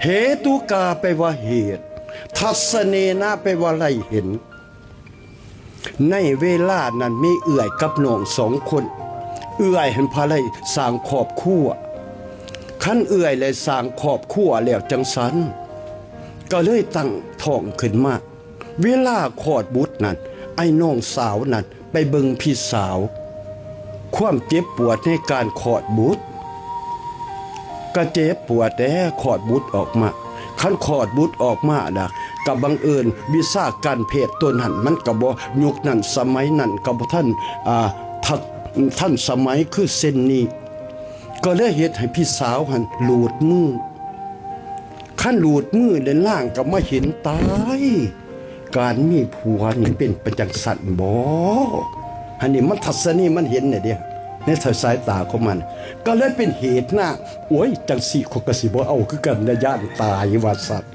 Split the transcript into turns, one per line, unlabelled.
เหตุกาไปว่าเหตุทัศเนนะไปว่าไรเห็นในเวลานั้นมีเอื่อยกับน้อง2 คนเอื่อยเห็นพาไรสร้างครอบครัวขั้นเอื่อยเลยสร้างครอบครัวแล้วจังสันก็เลยตั้งท้องขึ้นมาเวลาคลอดบุตรนั้นไอ้น้องสาวนั้นไปเบิ่งพี่สาวความเจ็บปวดในการคลอดบุตรก็เจ็บปวดแต่คลอดบุตรออกมาคันคลอดบุตรออกมาน่ะกับบังเอิญวิชาการเพศตัวนั้นมันก็บ่ยุคนั้นสมัยนั้นก็บ่ท่านสมัยคือเส้นนี้ก็เลยเฮ็ดให้พี่สาวหันหลูดมือขั้นหลูดมือเดินล่างก็มาเห็นตายการมีผัวนี่เป็นประจังสันบ่อันนี้มันทัศนีมันเห็นเนี่ยเดียวในสายตาของมันก็เลยเป็นเหตุหน้าโอ้ยจังสี่คนก็สิบ่เอาคือกันนะย่านตายว่าสัตว์